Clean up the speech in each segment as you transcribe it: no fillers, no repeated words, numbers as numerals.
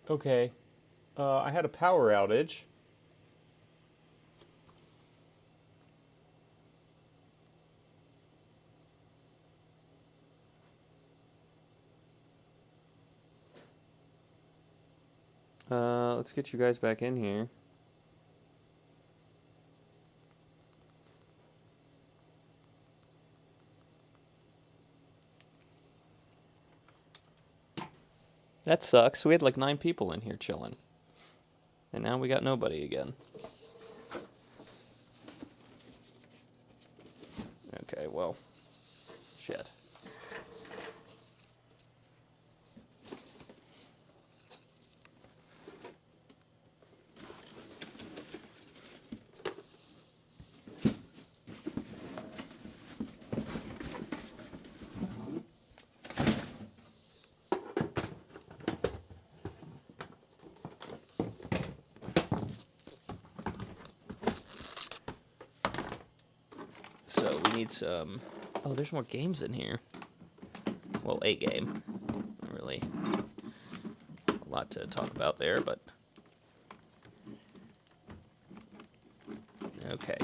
Okay. I had a power outage. Let's get you guys back in here. That sucks. We had like 9 people in here chilling. And now we got nobody again. Okay, well, shit. So we need some... Oh, there's more games in here. Well, a game. Not really a lot to talk about there, but... Okay.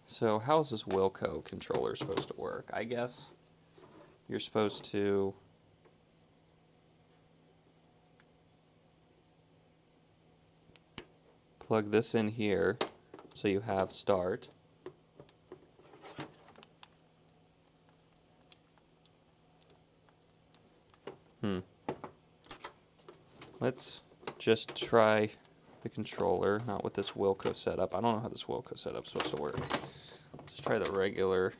So how is this Wilco controller supposed to work? I guess you're supposed to... plug this in here so you have start. Let's just try the controller, not with this Wilco setup. I don't know how this Wilco setup's supposed to work. Just try the regular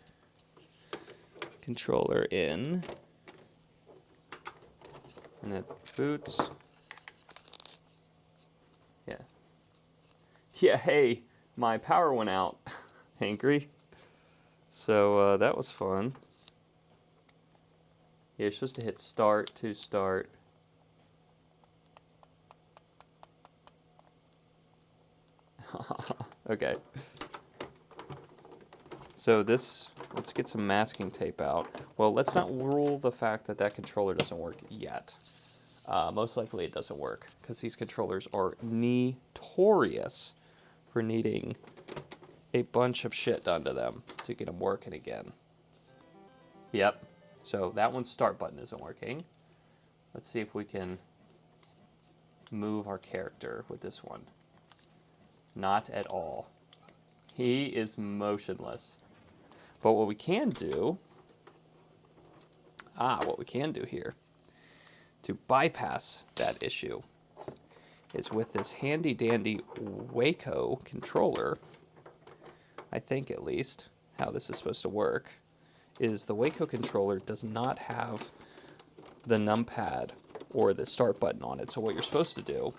controller in. And it boots. Yeah. Yeah, hey, my power went out, Hankery. So that was fun. Yeah, you're supposed to hit start to start. Okay. So this, let's get some masking tape out. Well, let's not rule the fact that that controller doesn't work yet. Most likely it doesn't work, because these controllers are notorious for needing a bunch of shit done to them to get them working again. Yep. So that one's start button isn't working. Let's see if we can move our character with this one. Not at all. He is motionless. But what we can do... what we can do here to bypass that issue is with this handy dandy Waco controller, I think at least, how this is supposed to work, is the Waco controller does not have the numpad or the start button on it. So what you're supposed to do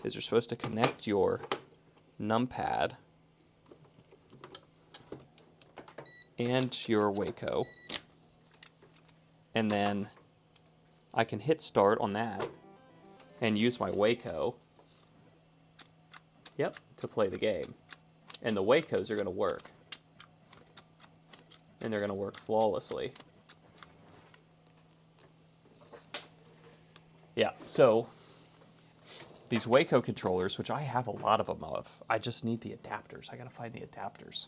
is you're supposed to connect your numpad and your Waco, and then I can hit start on that and use my Waco, to play the game. And the Wacos are going to work. And they're going to work flawlessly. Yeah, so these Waco controllers, which I have a lot of them of, I just need the adapters. I got to find the adapters.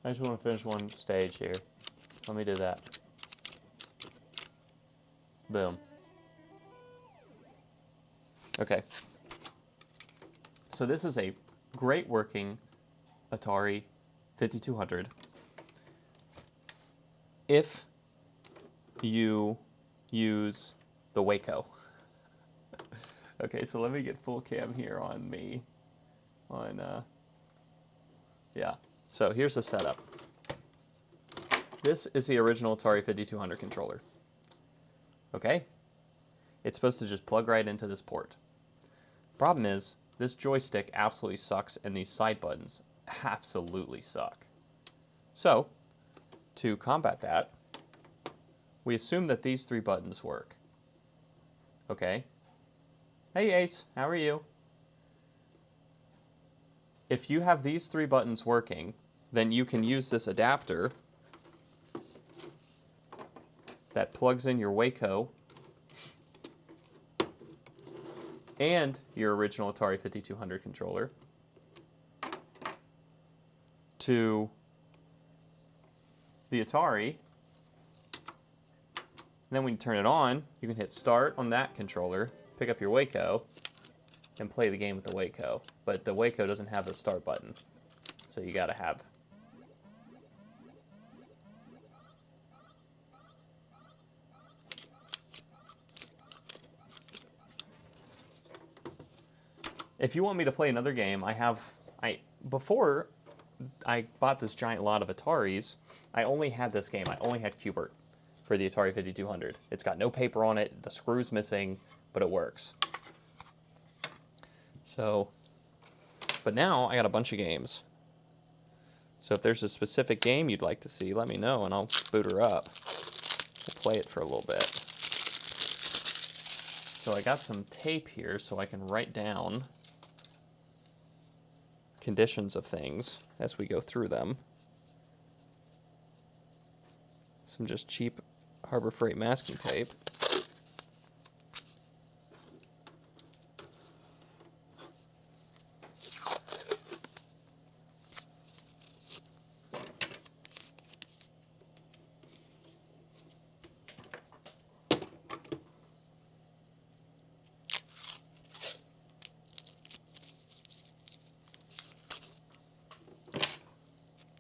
I just want to finish one stage here. Let me do that. Boom. Okay. So this is a great working Atari 5200. If you use the Waco. Okay, so let me get full cam here on me. Yeah. So here's the setup. This is the original Atari 5200 controller. Okay? It's supposed to just plug right into this port. Problem is, this joystick absolutely sucks and these side buttons absolutely suck. So, to combat that, we assume that these three buttons work. Okay? Hey Ace, how are you? If you have these three buttons working, then you can use this adapter that plugs in your Waco and your original Atari 5200 controller to the Atari. And then when you turn it on, you can hit start on that controller, pick up your Waco, and play the game with the Waco. But the Waco doesn't have the start button, so you gotta have. If you want me to play another game, before I bought this giant lot of Ataris, I only had this game. I only had Q*bert for the Atari 5200. It's got no paper on it, the screw's missing, but it works. So, but now I got a bunch of games. So if there's a specific game you'd like to see, let me know and I'll boot her up. We'll play it for a little bit. So I got some tape here so I can write down conditions of things as we go through them. Some just cheap Harbor Freight masking tape.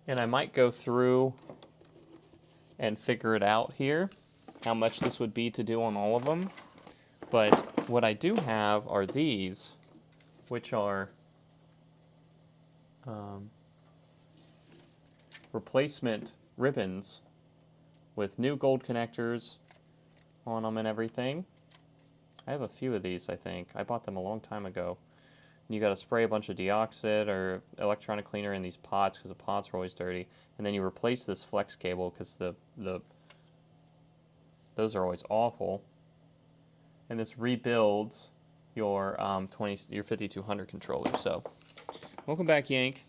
And I might go through and figure it out here, how much this would be to do on all of them. But what I do have are these, which are replacement ribbons with new gold connectors on them and everything. I have a few of these, I think. I bought them a long time ago. You got to spray a bunch of deoxit or electronic cleaner in these pots because the pots are always dirty, and then you replace this flex cable because those are always awful. And this rebuilds your 5200 controller. So, welcome back, Yank.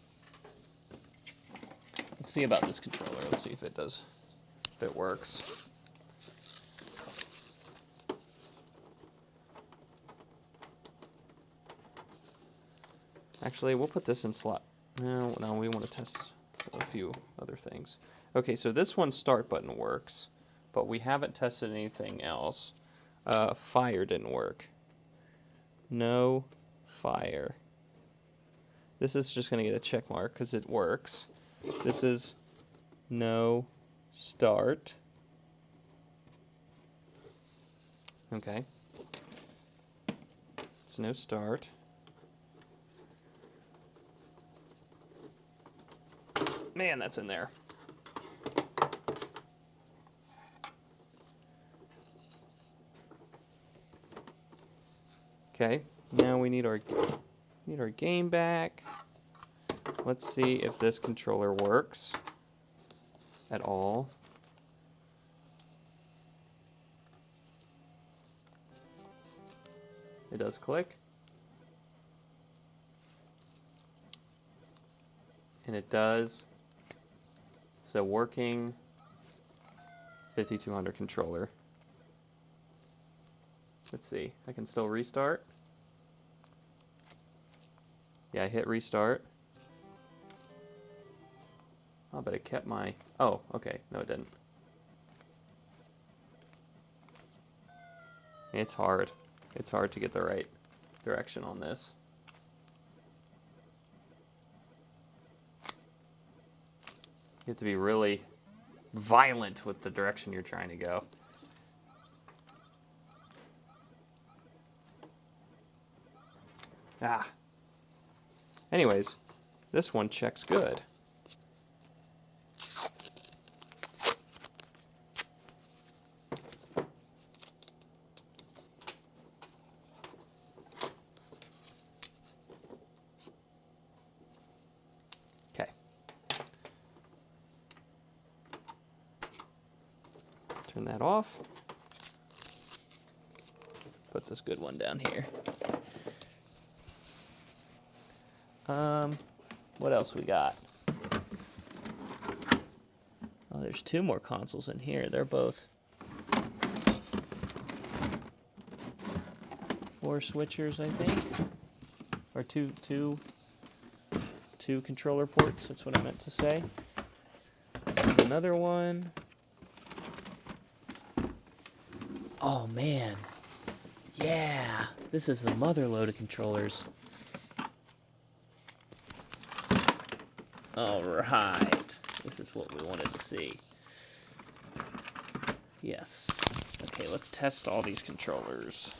Let's see about this controller. Let's see if it works. Actually, we'll put this in slot. No, we want to test a few other things. Okay, so this one's start button works, but we haven't tested anything else. Fire didn't work. No fire. This is just going to get a check mark because it works. This is no start. Okay. It's no start. Man, that's in there. Okay, now we need our game back. Let's see if this controller works at all. It does click. And it does. It's a working 5200 controller. Let's see. I can still restart. Yeah, I hit restart. Oh, but it kept my... Oh, okay. No, it didn't. It's hard. It's hard to get the right direction on this. You have to be really violent with the direction you're trying to go. Ah. Anyways, this one checks good. Turn that off. Put this good one down here. What else we got? Oh, there's two more consoles in here. They're both 4 switchers, I think, or two controller ports. That's what I meant to say. This is another one. Oh man, yeah, this is the mother load of controllers. All right, this is what we wanted to see. Yes. Okay, let's test all these controllers.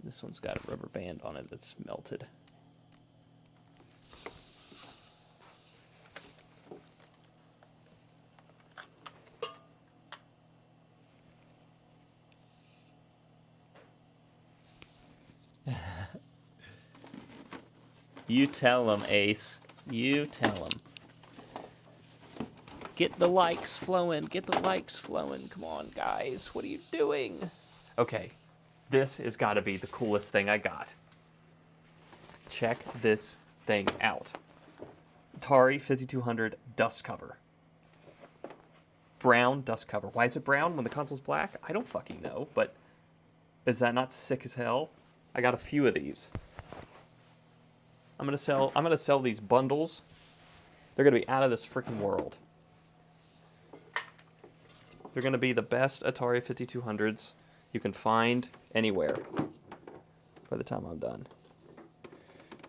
This one's got a rubber band on it that's melted. You tell him, Ace. You tell him. Get the likes flowing. Get the likes flowing. Come on, guys. What are you doing? Okay. This has got to be the coolest thing I got. Check this thing out. Atari 5200 dust cover. Brown dust cover. Why is it brown when the console's black? I don't fucking know, but is that not sick as hell? I got a few of these. I'm gonna sell these bundles. They're gonna be out of this freaking world. They're gonna be the best Atari 5200s you can find anywhere by the time I'm done.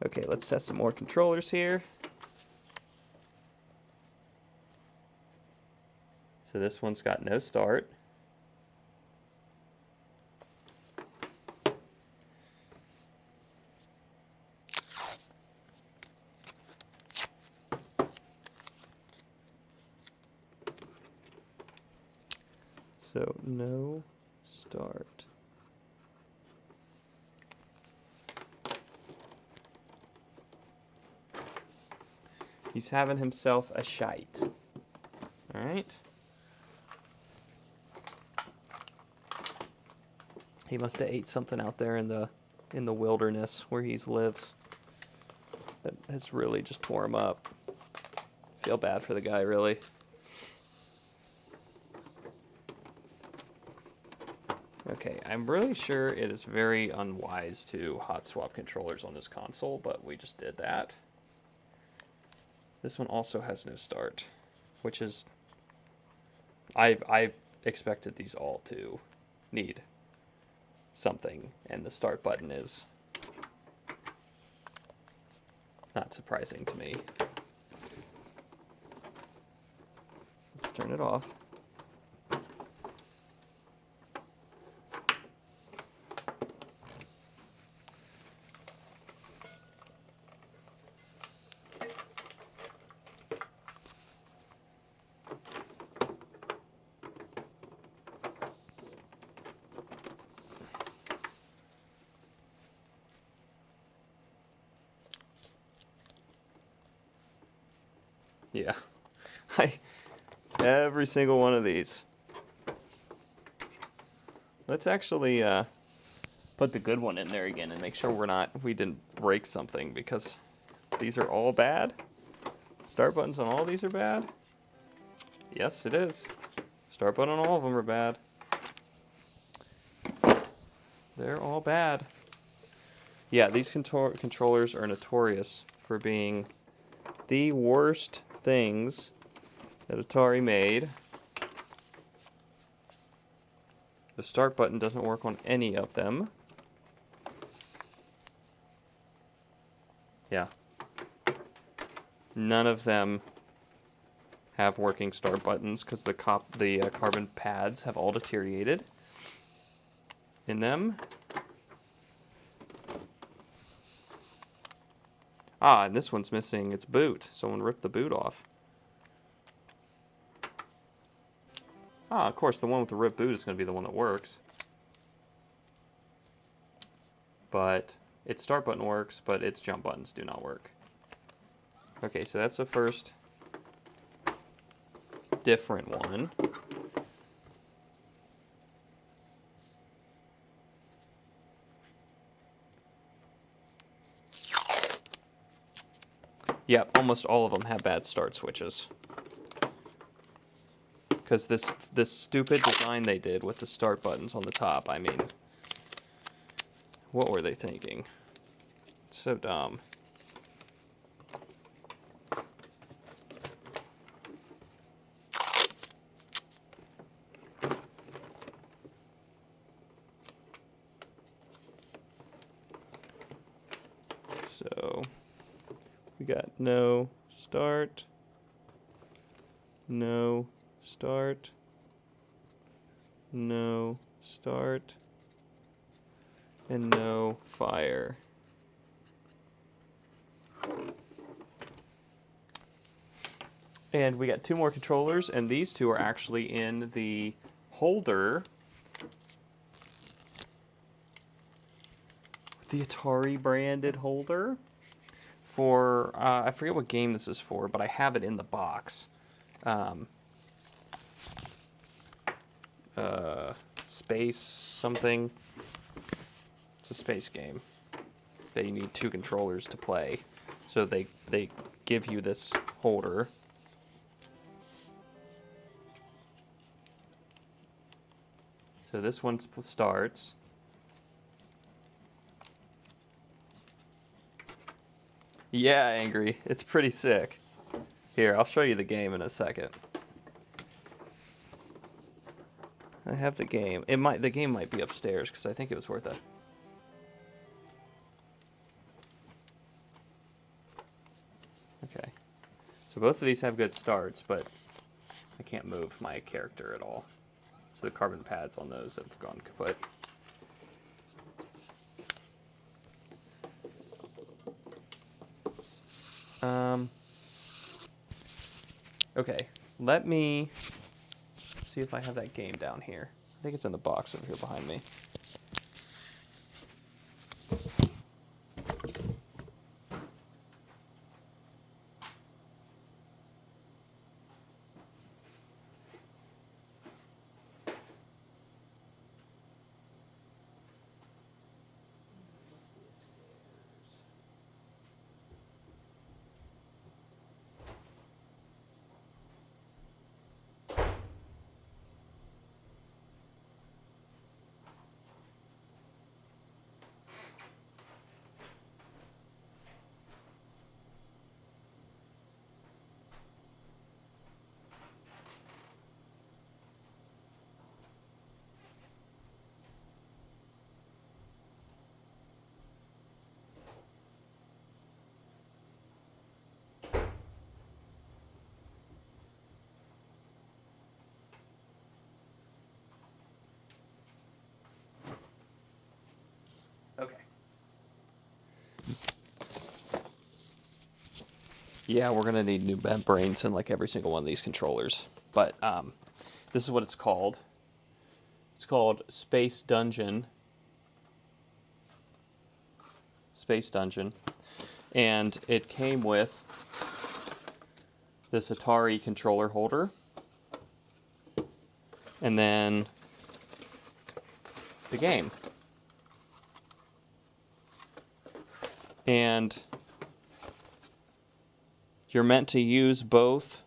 Okay, let's test some more controllers here. So this one's got no start. So no start. He's having himself a shite. All right. He must have ate something out there in the wilderness where he lives that has really just tore him up. Feel bad for the guy, really. Okay, I'm really sure it is very unwise to hot swap controllers on this console, but we just did that. This one also has no start, which is... I expected these all to need something, and the start button is not surprising to me. Let's turn it off. Yeah, every single one of these. Let's actually put the good one in there again and make sure we didn't break something, because these are all bad. Start buttons on all these are bad. Yes, it is. Start button on all of them are bad. They're all bad. Yeah, these controllers are notorious for being the worst things that Atari made. The start button doesn't work on any of them. Yeah. None of them have working start buttons because the carbon pads have all deteriorated in them. Ah, and this one's missing its boot. Someone ripped the boot off. Ah, of course, the one with the ripped boot is going to be the one that works. But its start button works, but its jump buttons do not work. Okay, so that's the first different one. Yep, almost all of them have bad start switches. Because this stupid design they did with the start buttons on the top, I mean, what were they thinking? It's so dumb. So we got no start, no start, no start, and no fire. And we got two more controllers, and these two are actually in the holder. The Atari branded holder for, I forget what game this is for, but I have it in the box. Space something. It's a space game that you need two controllers to play. So they give you this holder. So this one starts. Yeah, Angry. It's pretty sick. Here, I'll show you the game in a second. I have the game. The game might be upstairs because I think it was worth it. Okay. So both of these have good starts, but I can't move my character at all. So the carbon pads on those have gone kaput. Okay, let me see if I have that game down here. I think it's in the box over here behind me. Okay. Yeah, we're gonna need new brains in like every single one of these controllers. But this is what it's called. It's called Space Dungeon. Space Dungeon. And it came with this Atari controller holder. And then the game. And you're meant to use both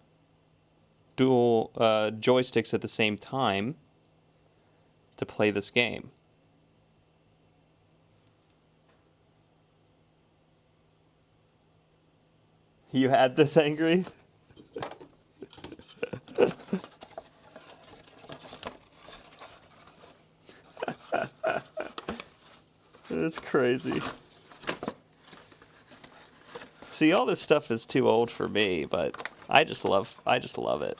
dual joysticks at the same time to play this game. You had this, Angry? That's crazy. See, all this stuff is too old for me, but I just love it.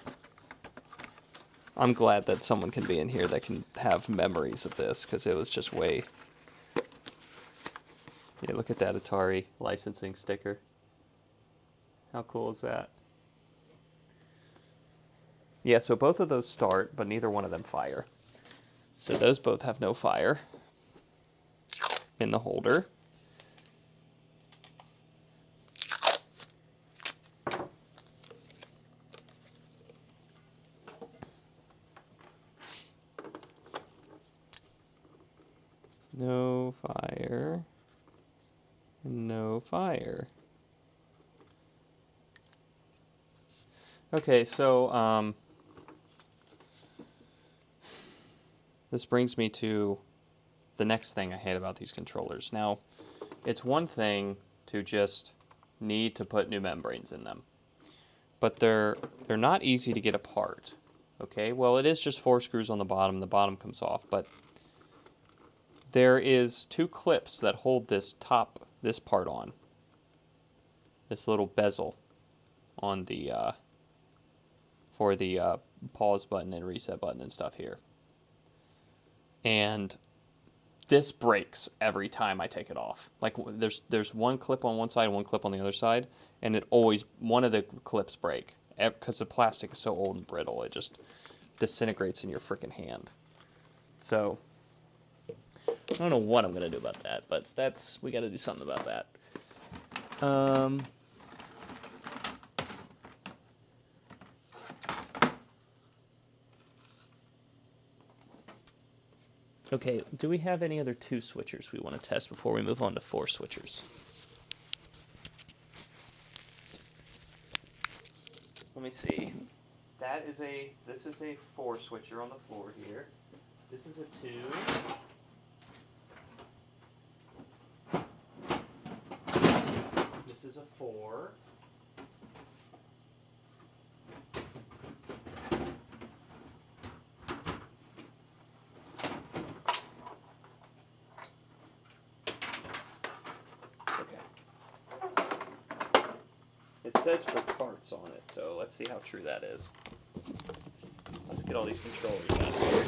I'm glad that someone can be in here that can have memories of this, because it was just way... Yeah, look at that Atari licensing sticker. How cool is that? Yeah, so both of those start, but neither one of them fire. So those both have no fire in the holder. fire. Okay, so this brings me to the next thing I hate about these controllers. Now, it's one thing to just need to put new membranes in them, but they're not easy to get apart. Okay, well, it is just 4 screws on the bottom comes off, but there is 2 clips that hold this part on. This little bezel on the for the pause button and reset button and stuff here. And this breaks every time I take it off. Like there's one clip on one side and one clip on the other side, and it always, one of the clips break because the plastic is so old and brittle. It just disintegrates in your freaking hand. So I don't know what I'm gonna do about that, but we got to do something about that. Okay, do we have any other 2 switchers we want to test before we move on to 4 switchers? Let me see. This is a 4 switcher on the floor here. This is a 2. This is a 4. It says for parts on it, so let's see how true that is. Let's get all these controllers out of here.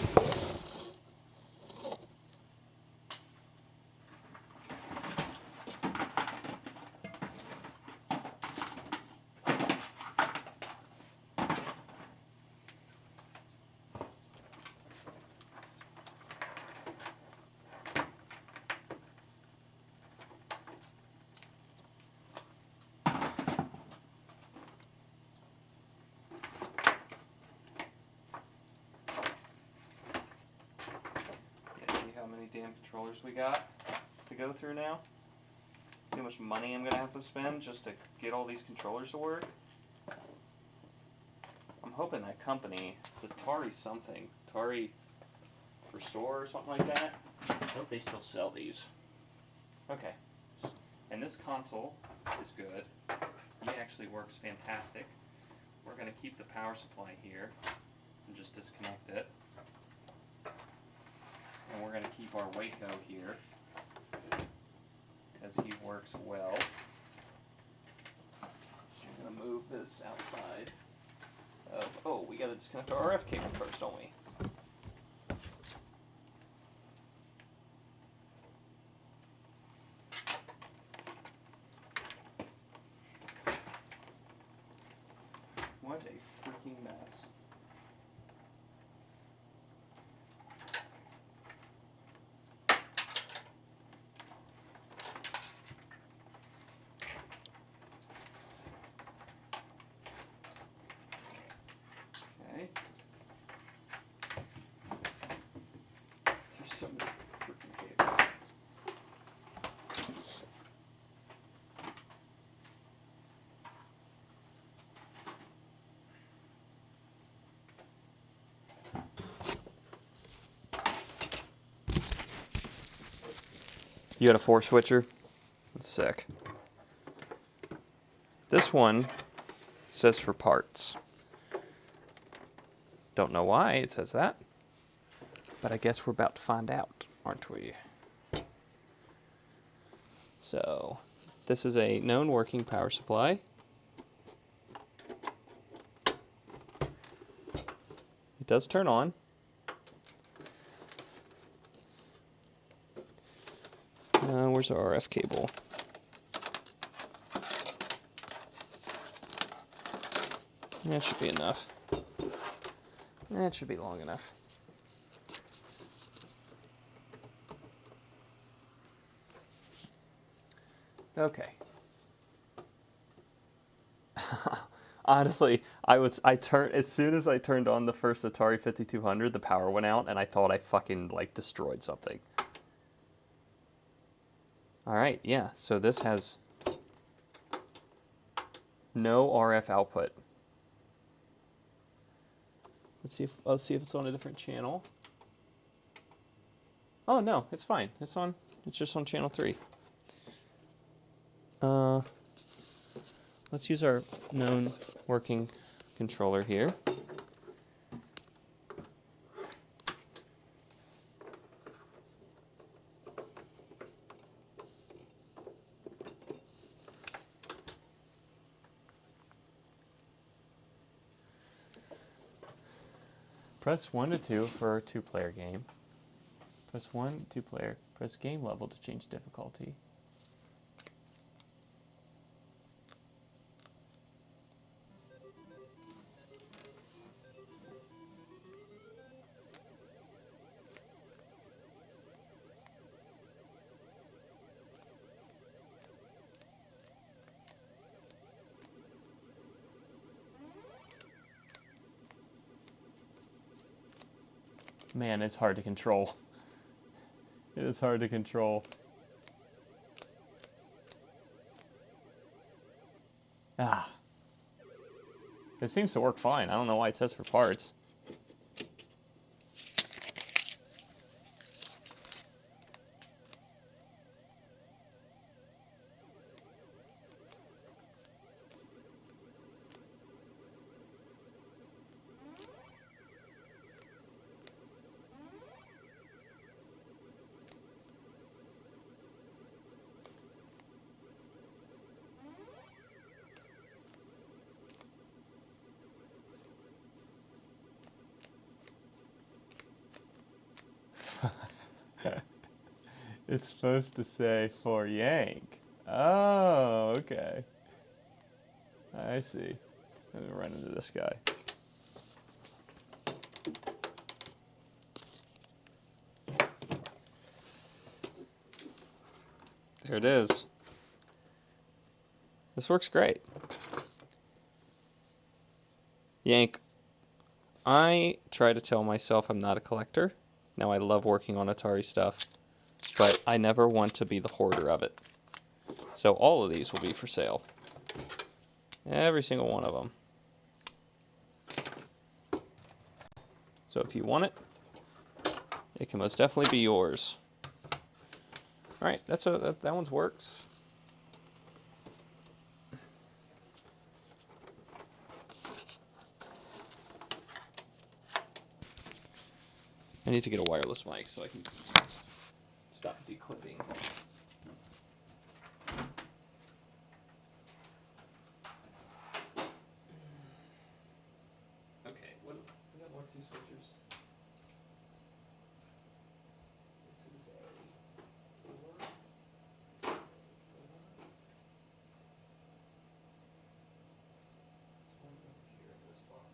How many damn controllers we got to go through now? See how much money I'm gonna have to spend just to get all these controllers to work? I'm hoping that company, it's Atari something, Atari Restore or something like that. I hope they still sell these. Okay, and this console is good. He actually works fantastic. We're gonna keep the power supply here and just disconnect it. And we're going to keep our Waco here, because he works well. I'm going to move this outside. Oh, we got to disconnect our RF cable first, don't we? What a freaking mess. You got a 4 switcher? That's sick. This one says for parts. Don't know why it says that, but I guess we're about to find out, aren't we? So, this is a known working power supply. It does turn on. Where's our RF cable? That should be enough. That should be long enough. Okay. Honestly, as soon as I turned on the first Atari 5200, the power went out, and I thought I fucking destroyed something. All right, yeah. So this has No RF output. Let's see if it's on a different channel. Oh no, it's fine. It's just on channel 3. Let's use our known working controller here. Press 1 to 2 for a 2-player game. Press 1, 2-player. Press game level to change difficulty. Man, it's hard to control. It is hard to control. Ah. It seems to work fine. I don't know why it says for parts. It's supposed to say for yank. Oh, okay. I see. Let me run into this guy. There it is. This works great. Yank. I try to tell myself I'm not a collector. Now I love working on Atari stuff, but I never want to be the hoarder of it. So all of these will be for sale. Every single one of them. So if you want it, it can most definitely be yours. All right, that one's works. I need to get a wireless mic so I can stop declipping. Okay, we got more 2 switchers. This is a 4. This one over here in this box.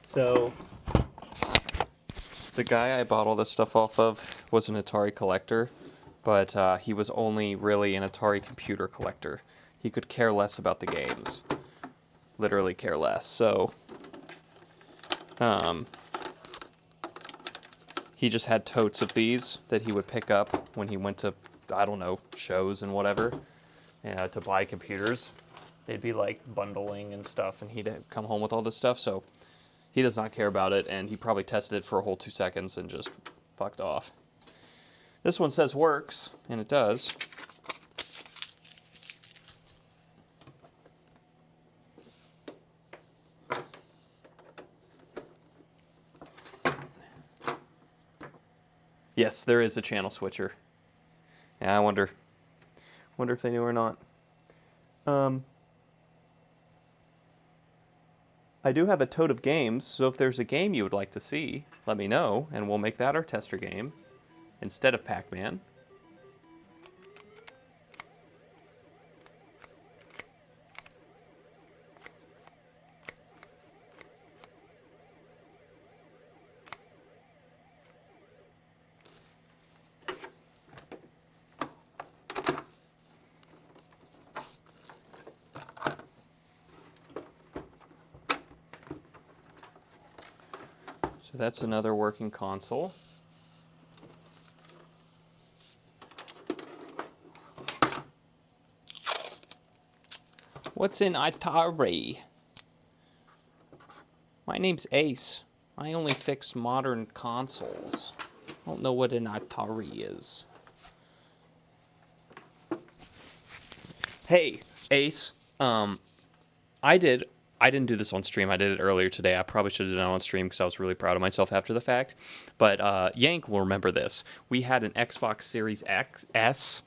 So, the guy I bought all this stuff off of was an Atari collector, but he was only really an Atari computer collector. He could care less about the games. Literally care less. So, he just had totes of these that he would pick up when he went to, I don't know, shows and whatever, to buy computers. They'd be like bundling and stuff, and he'd come home with all this stuff, so he does not care about it, and he probably tested it for a whole 2 seconds and just fucked off. This one says works, and it does. Yes, there is a channel switcher. Yeah, I wonder if they knew or not. I do have a tote of games, so if there's a game you would like to see, let me know, and we'll make that our tester game instead of Pac-Man. So that's another working console. What's in Atari? My name's Ace. I only fix modern consoles. I don't know what an Atari is. Hey, Ace. I didn't do this on stream. I did it earlier today. I probably should have done it on stream because I was really proud of myself after the fact. But Yank will remember this. We had an Xbox Series S,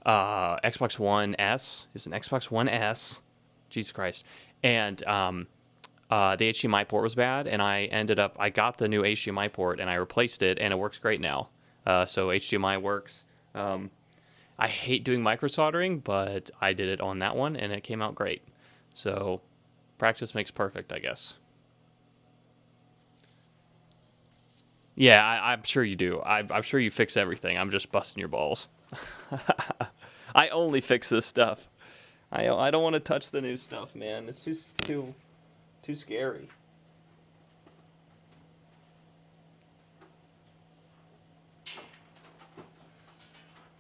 Xbox One S. It was an Xbox One S. Jesus Christ. And the HDMI port was bad, and I got the new HDMI port, and I replaced it, and it works great now. So HDMI works. I hate doing micro soldering, but I did it on that one, and it came out great. So practice makes perfect, I guess. Yeah, I'm sure you do. I'm sure you fix everything. I'm just busting your balls. I only fix this stuff. I don't want to touch the new stuff, man. It's too scary.